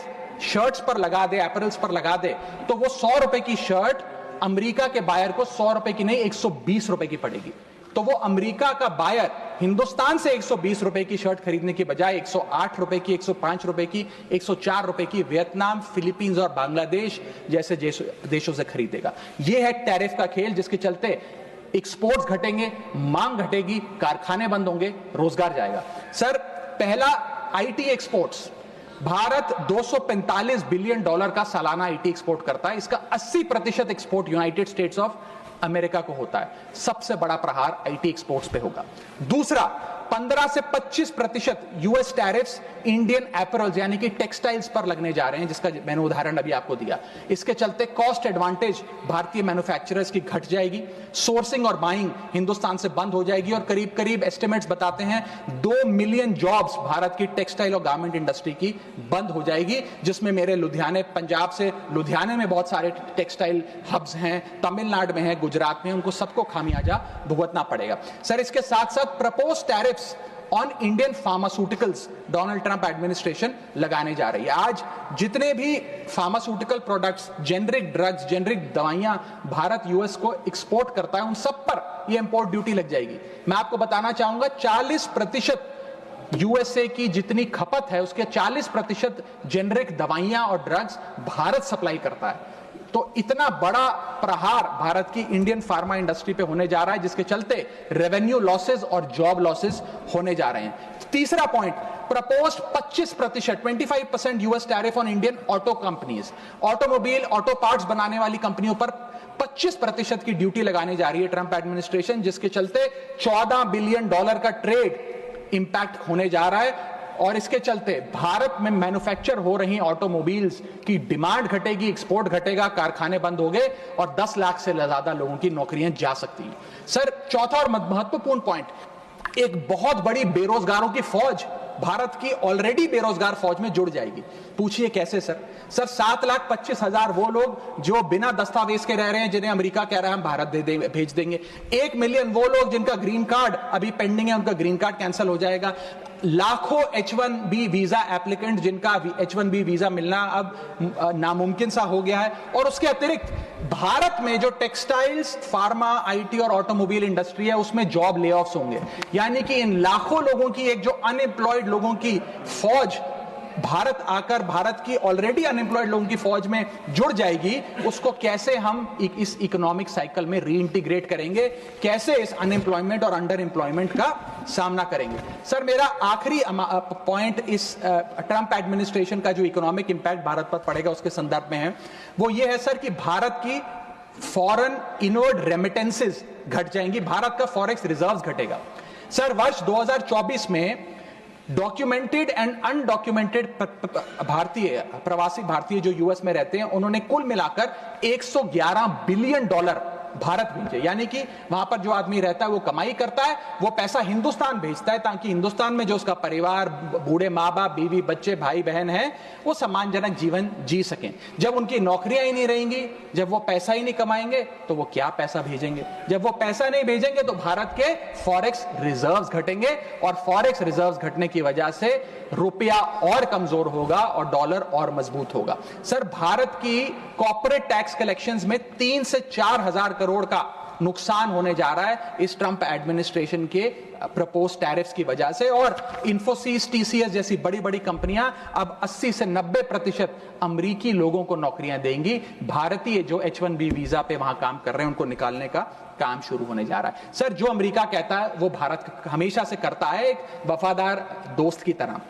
शर्ट्स पर लगा दे, एपरल्स पर लगा दे, तो वो 100 रुपए की शर्ट अमेरिका के बायर को 100 रुपए की नहीं 120 रुपए की पड़ेगी। तो वो अमेरिका का बायर हिंदुस्तान से 120 रुपए की शर्ट खरीदने की बजाय 108 रुपए की, 105 रुपए की, 104 रुपए की वियतनाम, फिलीपींस और बांग्लादेश जैसे देशों से खरीदेगा। ये है टैरिफ का खेल, जिसके चलते एक्सपोर्ट्स घटेंगे, मांग घटेगी, कारखाने बंद होंगे, रोजगार जाएगा। सर, पहला आईटी एक्सपोर्ट्स, भारत $245 बिलियन का सालाना आईटी एक्सपोर्ट करता है। इसका 80% export United states of America को होता है। सबसे बड़ा प्रहार आईटी एक्सपोर्ट्स पे होगा। दूसरा, 15 से 25% यूएस टैरिफ्स इंडियन एपरल्स यानी कि टेक्सटाइल्स पर लगने जा रहे हैं, जिसका मैंने उदाहरण अभी आपको दिया। इसके चलते कॉस्ट एडवांटेज भारतीय मैन्युफैक्चरर्स की घट जाएगी, सोर्सिंग और बाइंग हिंदुस्तान से बंद हो जाएगी, और करीब करीब एस्टिमेट्स बताते हैं 2 मिलियन जॉब्स भारत की टेक्सटाइल और गारमेंट इंडस्ट्री की बंद हो जाएगी, जिसमें मेरे लुधियाने, पंजाब से लुधियाने में बहुत सारे टेक्सटाइल हब्स हैं, तमिलनाडु में है, गुजरात में, उनको सबको खामियाजा भुगतना पड़ेगा। सर, इसके साथ साथ propose tariffs on Indian pharmaceuticals Donald Trump administration लगाने जा रही है। आज जितने भी pharmaceutical products, generic drugs, generic दवाइयां भारत यूएस को एक्सपोर्ट करता है, उन सब पर यह इंपोर्ट ड्यूटी लग जाएगी। मैं आपको बताना चाहूंगा 40% यूएसए की जितनी खपत है उसके 40% जेनरिक दवाइयां और ड्रग्स भारत सप्लाई करता है। तो इतना बड़ा प्रहार भारत की इंडियन फार्मा इंडस्ट्री पे होने जा रहा है, जिसके चलते रेवेन्यू लॉसेस और जॉब लॉसेस होने जा रहे हैं। तीसरा point, proposed 25% US tariff on Indian auto companies. Automobile, auto parts बनाने वाली कंपनियों पर 25% की ड्यूटी लगाने जा रही है ट्रंप एडमिनिस्ट्रेशन, जिसके चलते $14 बिलियन का ट्रेड इंपैक्ट होने जा रहा है। और इसके चलते भारत में मैन्युफैक्चर हो रही ऑटोमोबाइल्स की डिमांड घटेगी, एक्सपोर्ट घटेगा, कारखाने बंद हो गए और 10 लाख से ज्यादा लोगों की नौकरियां जा सकती हैं। सर, चौथा और महत्वपूर्ण पॉइंट, एक बहुत बड़ी बेरोजगारों की फौज भारत की ऑलरेडी बेरोजगार फौज में जुड़ जाएगी। पूछिए कैसे सर? 7,25,000 वो लोग जो बिना दस्तावेज के रह रहे हैं, जिन्हें अमेरिका कह रहा है हम भारत भेज देंगे। 1 मिलियन वो लोग जिनका ग्रीन कार्ड अभी पेंडिंग है, उनका ग्रीन कार्ड कैंसिल हो जाएगा। लाखों H1B वीजा एप्लीकेंट जिनका H1B वीजा मिलना अब नामुमकिन सा हो गया है। और उसके अतिरिक्त भारत में जो टेक्सटाइल्स, फार्मा, आईटी और ऑटोमोबाइल इंडस्ट्री है, उसमें जॉब ले ऑफ्स होंगे। यानी कि इन लाखों लोगों की, एक जो अनएम्प्लॉयड लोगों की फौज भारत आकर भारत की ऑलरेडी अनएम्प्लॉयड लोगों की फौज में जुड़ जाएगी, उसको कैसे हम इस इकोनॉमिक साइकिल में रीइंटीग्रेट करेंगे, कैसे इस अनएम्प्लॉयमेंट और अंडर एम्प्लॉयमेंट का सामना करेंगे। सर, मेरा आखिरी पॉइंट इस ट्रंप एडमिनिस्ट्रेशन का जो इकोनॉमिक इंपैक्ट भारत पर पड़ेगा उसके संदर्भ में है, वो ये है सर कि भारत की फॉरेन इनवर्ड रेमिटेंसेस घट जाएंगी, भारत का फॉरेक्स रिजर्व्स घटेगा। सर, वर्ष 2024 में डॉक्यूमेंटेड एंड अनडॉक्यूमेंटेड भारतीय प्रवासी भारतीय जो यूएस में रहते हैं, उन्होंने कुल मिलाकर 111 बिलियन डॉलर भारत भेजे। यानी कि वहां पर जो आदमी रहता है वो कमाई करता है, वो पैसा हिंदुस्तान भेजता है ताकि हिंदुस्तान में जो उसका परिवार, बूढ़े माँ बाप, बीवी बच्चे, भाई बहन है, वो सम्मानजनक जीवन जी सकें। जब उनकी नौकरियां ही नहीं रहेंगी, जब वो पैसा ही नहीं कमाएंगे, तो वो क्या पैसा भेजेंगे? जब वो पैसा नहीं भेजेंगे तो भारत के फॉरेक्स रिजर्व्स घटेंगे, और फॉरेक्स रिजर्व्स घटने की वजह से रुपया और कमजोर होगा और डॉलर और मजबूत होगा। सर, भारत की कॉर्पोरेट टैक्स कलेक्शंस में 3 से 4 हजार करोड़ का नुकसान होने जा रहा है इस ट्रंप एडमिनिस्ट्रेशन के प्रपोज टैरिफ्स की वजह से। और इंफोसिस, टीसीएस जैसी बड़ी बड़ी कंपनियां अब 80 से 90% अमेरिकी लोगों को नौकरियां देंगी। भारतीय जो H1B वीजा पे वहां काम कर रहे हैं उनको निकालने का काम शुरू होने जा रहा है। सर, जो अमेरिका कहता है वो भारत हमेशा से करता है, एक वफादार दोस्त की तरह।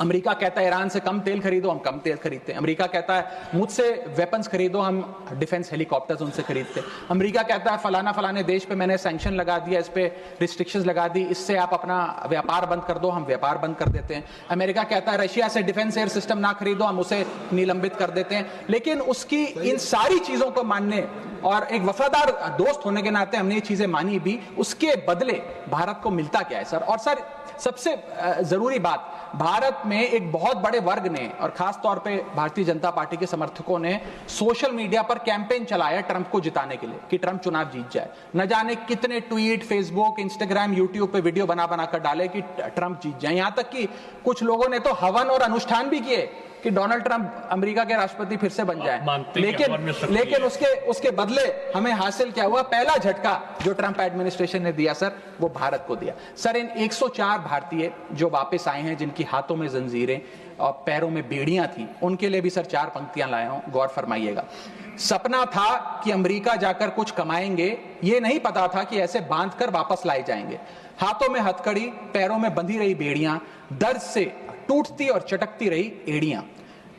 अमेरिका कहता है ईरान से कम तेल खरीदो, हम कम तेल खरीदते हैं। अमेरिका कहता है मुझसे वेपन्स खरीदो, हम डिफेंस हेलीकॉप्टर्स उनसे खरीदते हैं। अमेरिका कहता है फलाना फलाने देश पे मैंने सैंक्शन लगा दिया, इस पे रिस्ट्रिक्शंस लगा दी, इससे आप अपना व्यापार बंद कर दो, हम व्यापार बंद कर देते हैं। अमेरिका कहता है रशिया से डिफेंस एयर सिस्टम ना खरीदो, हम उसे निलंबित कर देते हैं। लेकिन उसकी इन सारी चीजों को मानने और एक वफादार दोस्त होने के नाते हमने ये चीजें मानी भी, उसके बदले भारत को मिलता क्या है सर? और सर, सबसे जरूरी बात, भारत में एक बहुत बड़े वर्ग ने और खास तौर पे भारतीय जनता पार्टी के समर्थकों ने सोशल मीडिया पर कैंपेन चलाया ट्रंप को जिताने के लिए कि ट्रंप चुनाव जीत जाए। न जाने कितने ट्वीट, फेसबुक, इंस्टाग्राम, यूट्यूब पे वीडियो बना बना कर डाले कि ट्रंप जीत जाए। यहां तक कि कुछ लोगों ने तो हवन और अनुष्ठान भी किए कि डोनाल्ड ट्रंप अमेरिका के राष्ट्रपति फिर से बन जाए। लेकिन उसके बदले हमें हासिल क्या हुआ? पहला झटका जो ट्रंप एडमिनिस्ट्रेशन ने दिया सर, वो भारत को दिया। सर, इन 104 भारतीय जो वापस आए हैं, जिनकी हाथों में जंजीरें और पैरों में बेड़ियां थी, उनके लिए भी सर 4 पंक्तियां लाया हूं, गौर फरमाइएगा। सपना था कि अमेरिका जाकर कुछ कमाएंगे, ये नहीं पता था कि ऐसे बांध कर वापस लाए जाएंगे। हाथों में हथकड़ी, पैरों में बंधी रही बेड़ियां, दर्द से टूटती और चटकती रही एड़ियां,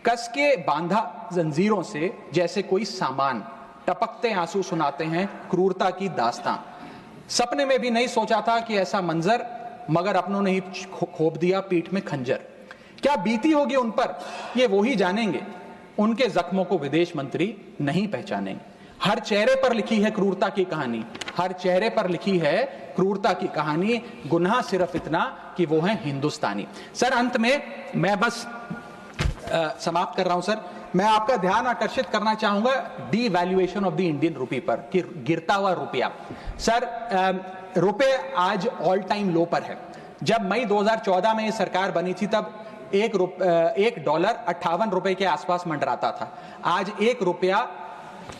कस के बांधा जंजीरों से जैसे कोई सामान, टपकते आंसू सुनाते हैं क्रूरता की दास्तां। सपने में भी नहीं सोचा था कि ऐसा मंजर, मगर अपनों ने ही खोप दिया पीठ में खंजर। क्या बीती होगी उन पर, ये वो ही जानेंगे, उनके जख्मों को विदेश मंत्री नहीं पहचानेंगे। हर चेहरे पर लिखी है क्रूरता की कहानी, हर चेहरे पर लिखी है क्रूरता की कहानी, गुनाह सिर्फ इतना कि वो है हिंदुस्तानी। सर, अंत में मैं बस समाप्त कर रहा हूं सर। मैं आपका ध्यान आकर्षित करना चाहूंगा डीवैल्यूएशन ऑफ द इंडियन रुपी पर, कि गिरता हुआ रुपया। सर, रुपये आज ऑल टाइम लो पर है। जब मई 2014 में ये सरकार बनी थी तब $1 58 के आसपास मंडराता था। आज ₹1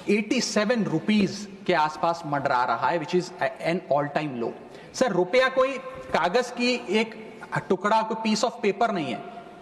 87 रुपीज के आसपास मंडरा रहा है, which is an all time low. Sir, रुपया कोई कागज की एक टुकड़ा, कोई पीस ऑफ पेपर नहीं है,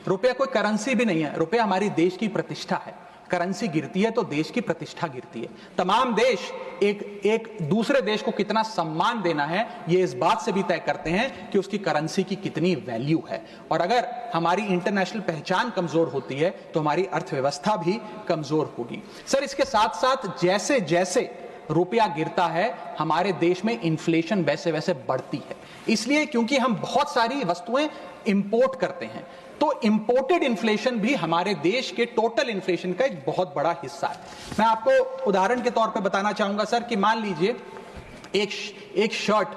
रुपया कोई करेंसी भी नहीं है। रुपया हमारी देश की प्रतिष्ठा है। करेंसी गिरती है तो देश की प्रतिष्ठा गिरती है। तमाम देश एक दूसरे देश को कितना सम्मान देना है, ये इस बात से भी तय करते हैं कि उसकी करेंसी की कितनी वैल्यू है। और अगर हमारी इंटरनेशनल पहचान कमजोर होती है तो हमारी अर्थव्यवस्था भी कमजोर होगी। सर, इसके साथ साथ जैसे जैसे रुपया गिरता है, हमारे देश में इन्फ्लेशन वैसे वैसे बढ़ती है। इसलिए क्योंकि हम बहुत सारी वस्तुएं इंपोर्ट करते हैं, तो इंपोर्टेड इन्फ्लेशन भी हमारे देश के टोटल इन्फ्लेशन का एक बहुत बड़ा हिस्सा है। मैं आपको उदाहरण के तौर पे बताना चाहूंगा सर कि मान लीजिए एक शर्ट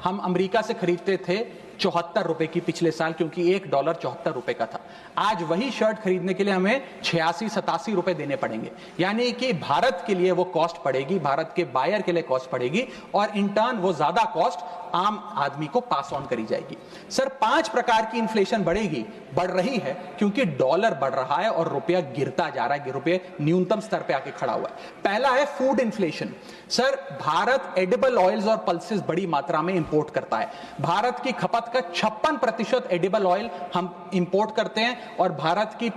हम अमेरिका से खरीदते थे 74 रुपए की पिछले साल, क्योंकि $1 74 रुपए का था। आज वही शर्ट खरीदने के लिए हमें 86-87 रुपए देने पड़ेंगे। यानी कि भारत के लिए वो कॉस्ट पड़ेगी, भारत के बायर के लिए कॉस्ट पड़ेगी, और इन टर्न वो ज्यादा कॉस्ट आम आदमी को पास ऑन करी जाएगी। सर 5 प्रकार की इन्फ्लेशन बढ़ रही है क्योंकि डॉलर बढ़ रहा है और रुपया गिरता जा रहा है, रुपये न्यूनतम स्तर पे आके खड़ा हुआ है। पहला है food inflation. Sir Bharat edible oils और पल्सेस बड़ी मात्रा में इंपोर्ट करता है। भारत की खपत का 56% एडिबल ऑयल हम इंपोर्ट करते हैं और भारत की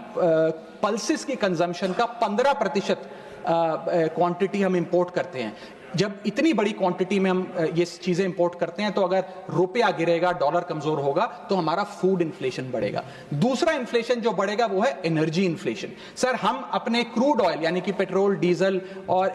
पल्सेस की कंजम्पशन का 15% क्वांटिटी हम इंपोर्ट करते हैं। जब इतनी बड़ी क्वांटिटी में हम ये चीजें इंपोर्ट करते हैं तो अगर रुपया गिरेगा, डॉलर कमजोर होगा तो हमारा फूड इन्फ्लेशन बढ़ेगा। दूसरा इन्फ्लेशन जो बढ़ेगा वो है एनर्जी इन्फ्लेशन। सर हम अपने क्रूड ऑयल यानी कि पेट्रोल, डीजल और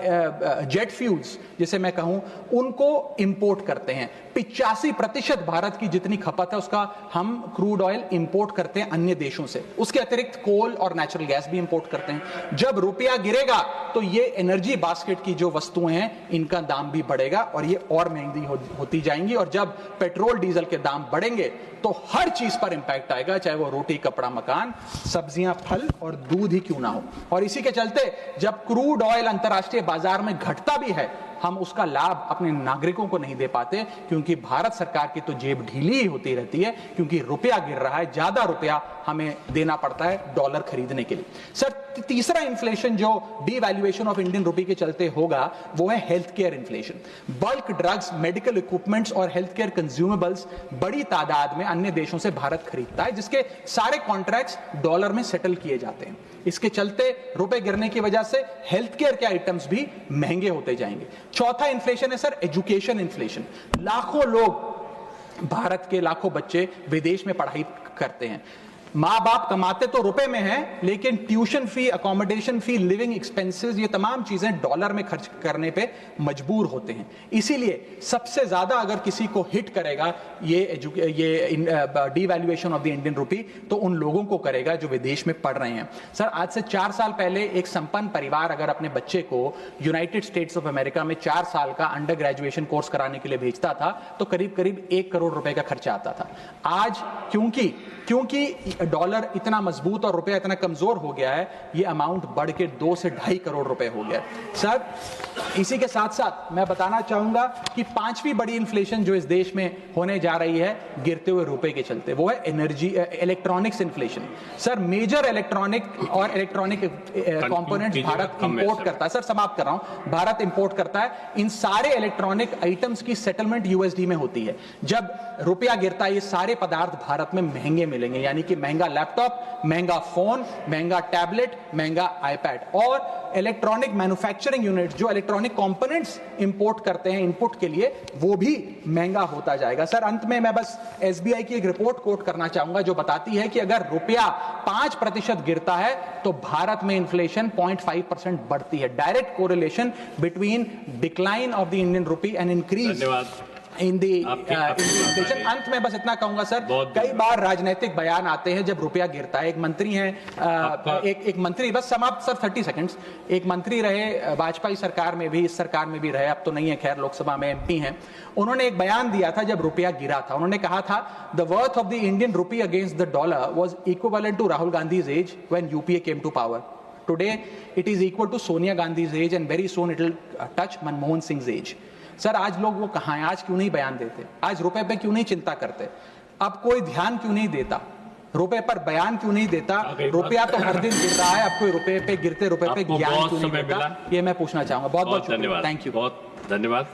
जेट फ्यूल्स जिसे मैं कहूं उनको इंपोर्ट करते हैं। 85% भारत की जितनी खपत है उसका हम क्रूड ऑयल इंपोर्ट करते हैं अन्य देशों से। उसके अतिरिक्त कोल और नेचुरल गैस भी इंपोर्ट करते हैं। जब रुपया गिरेगा तो ये एनर्जी बास्केट की जो वस्तुएं हैं इनका दाम भी बढ़ेगा और ये और महंगी होती जाएंगी। और जब पेट्रोल डीजल के दाम बढ़ेंगे तो हर चीज पर इंपैक्ट आएगा, चाहे वो रोटी, कपड़ा, मकान, सब्जियां, फल और दूध ही क्यों ना हो। और इसी के चलते जब क्रूड ऑयल अंतर्राष्ट्रीय बाजार में घटता भी है हम उसका लाभ अपने नागरिकों को नहीं दे पाते क्योंकि भारत सरकार की तो जेब ढीली ही होती रहती है क्योंकि रुपया गिर रहा है, ज्यादा रुपया हमें देना पड़ता है डॉलर खरीदने के लिए। सर तीसरा इन्फ्लेशन जो डीवैल्यूएशन ऑफ इंडियन रुपी के चलते होगा वो है health care inflation. Bulk drugs, medical equipments और हेल्थ केयर कंज्यूमेबल्स बड़ी तादाद में अन्य देशों से भारत खरीदता है जिसके सारे कॉन्ट्रैक्ट्स डॉलर में सेटल किए जाते हैं। इसके चलते रुपए गिरने की वजह से हेल्थ केयर के आइटम्स भी महंगे होते जाएंगे। चौथा इन्फ्लेशन है सर एजुकेशन इन्फ्लेशन। लाखों लोग, भारत के लाखों बच्चे विदेश में पढ़ाई करते हैं। माँ बाप कमाते तो रुपए में हैं लेकिन ट्यूशन फी, अकोमोडेशन फी, लिविंग एक्सपेंसेस, ये तमाम चीजें डॉलर में खर्च करने पे मजबूर होते हैं। इसीलिए सबसे ज्यादा अगर किसी को हिट करेगा ये डीवैल्यूएशन ऑफ द इंडियन रुपी तो उन लोगों को करेगा जो विदेश में पढ़ रहे हैं। सर आज से 4 साल पहले एक संपन्न परिवार अगर अपने बच्चे को यूनाइटेड स्टेट्स ऑफ अमेरिका में 4 साल का अंडर ग्रेजुएशन कोर्स कराने के लिए भेजता था तो करीब करीब 1 करोड़ रुपए का खर्चा आता था। आज क्योंकि डॉलर इतना मजबूत और रुपया इतना कमजोर हो गया है ये अमाउंट बढ़ के 2 से 2.5 करोड़ रुपए हो गया। सर इसी के साथ साथ मैं बताना चाहूंगा कि 5वीं बड़ी इन्फ्लेशन जो इस देश में होने जा रही है गिरते हुए रुपए के चलते वो है electronics inflation. Sir major electronic components Bharat import करता है। सर समाप्त कर रहा हूं, भारत इंपोर्ट करता है। इन सारे इलेक्ट्रॉनिक आइटम्स की सेटलमेंट यूएसडी में होती है। जब रुपया गिरता है ये सारे पदार्थ भारत में महंगे मिलेंगे, यानी कि महंगा लैपटॉप, महंगा फोन, महंगा टैबलेट, महंगा आईपैड। और इलेक्ट्रॉनिक मैन्युफैक्चरिंग यूनिट जो इलेक्ट्रॉनिक कंपोनेंट्स इंपोर्ट करते हैं इनपुट के लिए वो भी महंगा होता जाएगा। सर अंत में मैं बस एसबीआई की एक रिपोर्ट कोट करना चाहूंगा जो बताती है कि अगर रुपया 5% गिरता है तो भारत में इन्फ्लेशन 0.5% बढ़ती है। Direct correlation between decline of the Indian rupee and increase in the inflation. अंत में बस इतना कहूंगा सर, कई बार राजनीतिक बयान आते हैं जब रुपया गिरता है। एक मंत्री हैं, एक मंत्री, बस समाप्त सर 30 सेकंड्स, एक मंत्री रहे वाजपेयी सरकार में भी, इस सरकार में भी रहे, अब तो नहीं है खैर, लोकसभा में एमपी हैं। उन्होंने एक बयान दिया था जब रुपया गिरा था। उन्होंने कहा था the worth of the Indian rupee against the dollar was equivalent to Rahul Gandhi's age when UPA came to power. Today it is equal to Sonia Gandhi's age and very soon it will touch Manmohan Singh age. Sir आज लोग वो कहां हैं? आज क्यों नहीं बयान देते? आज रुपए पे क्यों नहीं चिंता करते? अब कोई ध्यान क्यों नहीं देता? रुपए पर बयान क्यों नहीं देता? रुपया तो हर दिन गिर रहा है, अब कोई रुपए पे, गिरते रुपए पे ज्ञान क्यों नहीं देता? ये मैं पूछना चाहूंगा। बहुत बहुत धन्यवाद, थैंक यू, बहुत धन्यवाद।